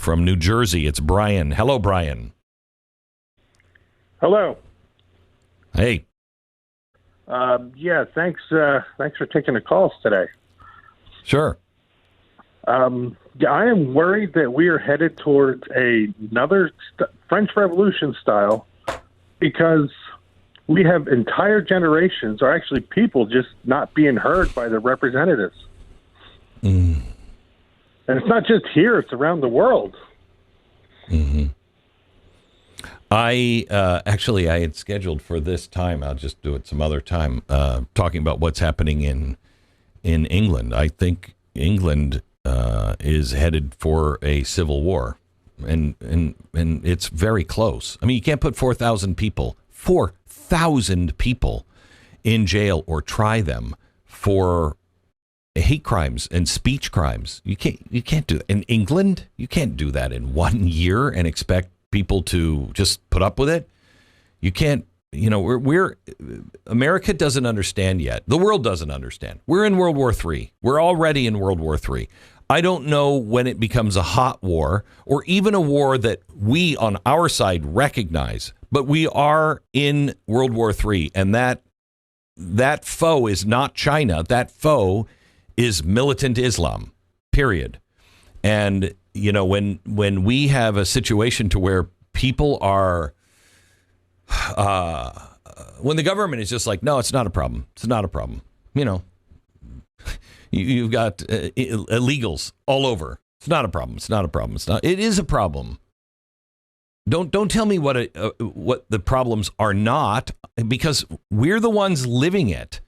from New Jersey. It's Brian. Hello, Brian. Hello. Hey. Yeah, thanks for taking the calls today. Sure. I am worried that we are headed towards another French Revolution style, because we have entire generations, or actually people, just not being heard by their representatives. And it's not just here, it's around the world. Mm-hmm. I had scheduled for this time, I'll just do it some other time, talking about what's happening in England. I think England is headed for a civil war, and it's very close. I mean, you can't put 4,000 people in jail or try them for hate crimes and speech crimes. You can't do that in England. You can't do that in 1 year and expect people to just put up with it. You can't. We're America doesn't understand yet. The world doesn't understand. We're in World War III. We're already in World War III. I don't know when it becomes a hot war, or even a war that we on our side recognize, but we are in World War III, and that foe is not China. That foe is militant Islam, period. And, when we have a situation to where people are, when the government is just like, no, it's not a problem. It's not a problem. You've got illegals all over. It's not a problem. It's not a problem. It is a problem. Don't tell me what the problems are not, because we're the ones living it.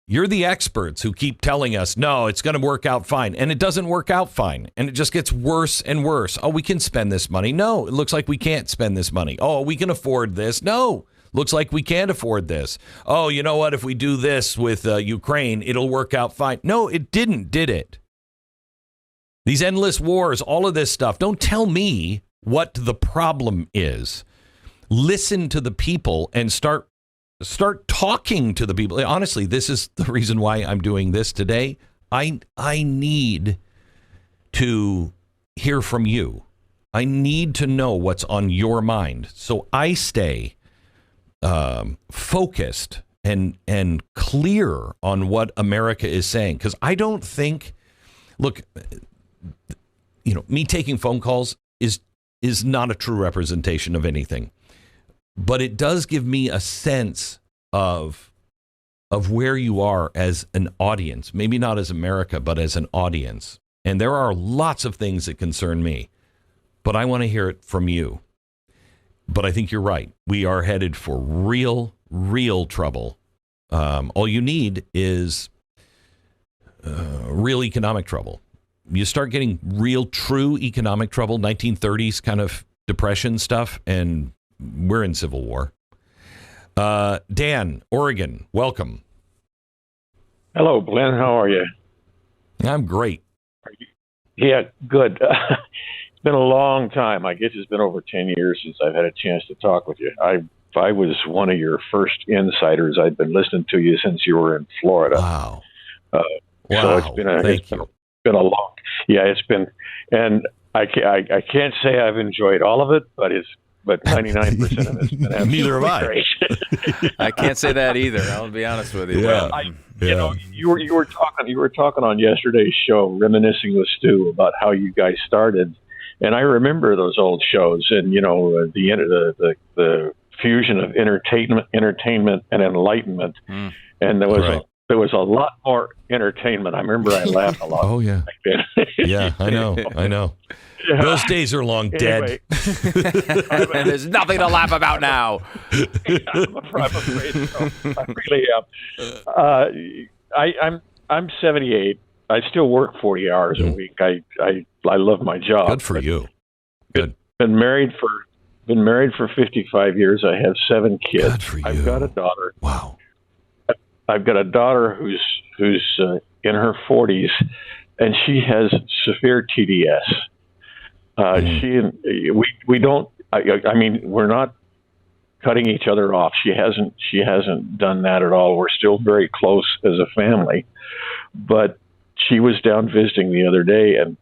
You're the experts who keep telling us, no, it's going to work out fine. And it doesn't work out fine. And it just gets worse and worse. Oh, we can spend this money. No, it looks like we can't spend this money. Oh, we can afford this. No, looks like we can't afford this. Oh, you know what? If we do this with Ukraine, it'll work out fine. No, it didn't, did it? These endless wars, all of this stuff. Don't tell me what the problem is. Listen to the people and start talking to the people. Honestly, this is the reason why I'm doing this today. I need to hear from you. I need to know what's on your mind, so I stay focused and clear on what America is saying. Because I don't think, look, me taking phone calls is not a true representation of anything. But it does give me a sense of where you are as an audience, maybe not as America, but as an audience. And there are lots of things that concern me, but I want to hear it from you. But I think you're right. We are headed for real trouble. All you need is real economic trouble. You start getting real, true economic trouble, 1930s kind of depression stuff, and we're in civil war. Dan, Oregon, welcome. Hello, Glenn. How are you? I'm great. Yeah, good. It's been a long time. I guess it's been over 10 years since I've had a chance to talk with you. I was one of your first insiders. I've been listening to you since you were in Florida. Wow. So it's been a long. Yeah, it's been, and I can't say I've enjoyed all of it, but 99% of it's been absolutely Neither have I. great. I can't say that either. I'll be honest with you. Yeah. Well, you were talking on yesterday's show, reminiscing with Stu about how you guys started, and I remember those old shows, and the fusion of entertainment and enlightenment, and there was a lot more entertainment. I remember I laughed a lot. Oh yeah, back then. Yeah, I know. Yeah. Those days are long dead. And there's nothing to laugh about now. I'm afraid so. I really am. I'm 78. I still work 40 hours a week. I love my job. Good for you. Good. Been married for 55 years. I have 7 kids. Good for you. I've got a daughter. Wow. I've got a daughter who's in her 40s, and she has severe TDS. We don't. I mean, we're not cutting each other off. She hasn't done that at all. We're still very close as a family. But she was down visiting the other day and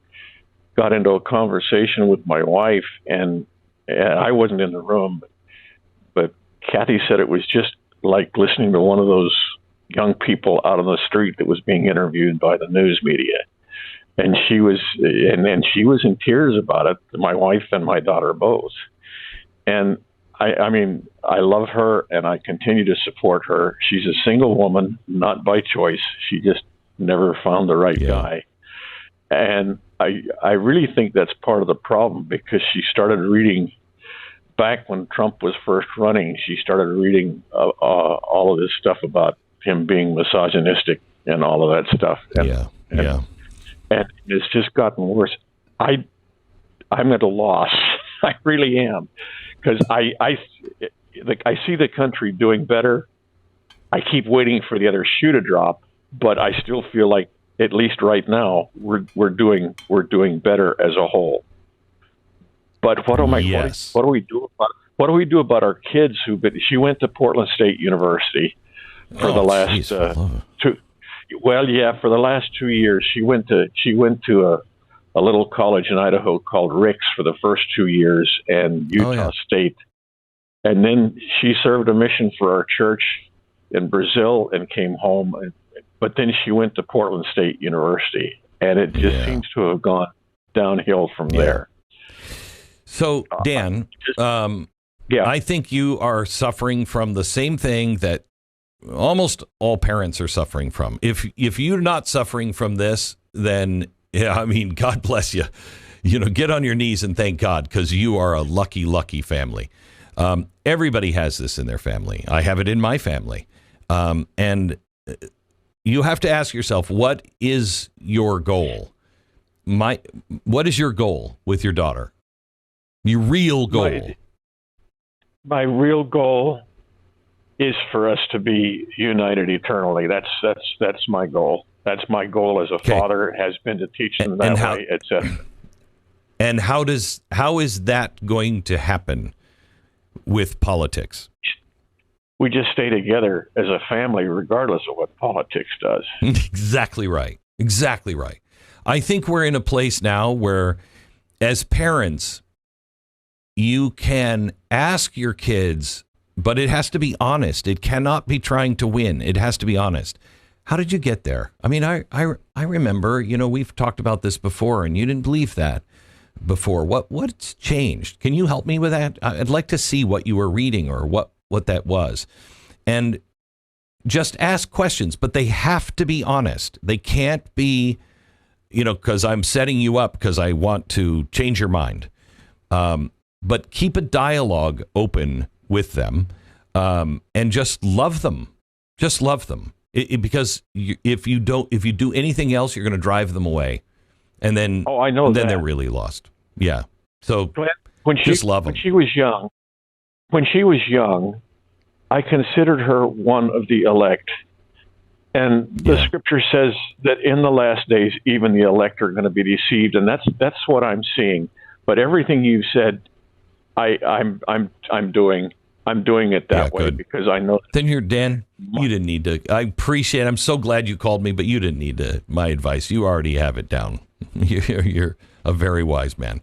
got into a conversation with my wife, and I wasn't in the room, but Kathy said it was just like listening to one of those young people out on the street that was being interviewed by the news media. And she was in tears about it, my wife and my daughter both. And I mean, I love her and I continue to support her. She's a single woman, not by choice. She just never found the right guy. And I really think that's part of the problem, because she started reading back when Trump was first running. She started reading all of this stuff about him being misogynistic and all of that stuff. And it's just gotten worse. I'm at a loss. I really am, because I see the country doing better. I keep waiting for the other shoe to drop, but I still feel like, at least right now, we're doing better as a whole. But what do we do about our kids she went to Portland State University for the last for the last 2 years. She went to a little college in Idaho called Rick's for the first 2 years, and Utah State. And then she served a mission for our church in Brazil and came home. But then she went to Portland State University, and it just seems to have gone downhill from there. So, Dan, I think you are suffering from the same thing that almost all parents are suffering from. If you're not suffering from this, then, I mean, God bless you. Get on your knees and thank God, because you are a lucky, lucky family. Everybody has this in their family. I have it in my family. And you have to ask yourself, what is your goal? What is your goal with your daughter? Your real goal? My real goal is for us to be united eternally. That's my goal. That's my goal as a father, has been to teach them that way, etc. And how is that going to happen with politics? We just stay together as a family, regardless of what politics does. Exactly right. Exactly right. I think we're in a place now where, as parents, you can ask your kids, but it has to be honest. It cannot be trying to win. It has to be honest. How did you get there? I mean, I remember, we've talked about this before, and you didn't believe that before. What's changed? Can you help me with that? I'd like to see what you were reading or what that was. And just ask questions, but they have to be honest. They can't be, because I'm setting you up because I want to change your mind. But keep a dialogue open with them, and just love them. Just love them. Because if you do anything else, you're going to drive them away. And then, then they're really lost. Yeah. So just love them. When she was young, I considered her one of the elect. And the scripture says that in the last days, even the elect are going to be deceived. And that's what I'm seeing. But everything you said, I'm doing it that way, because I know. Then Dan, you didn't need to. I appreciate it. I'm so glad you called me, but you didn't need my advice. You already have it down. You're a very wise man.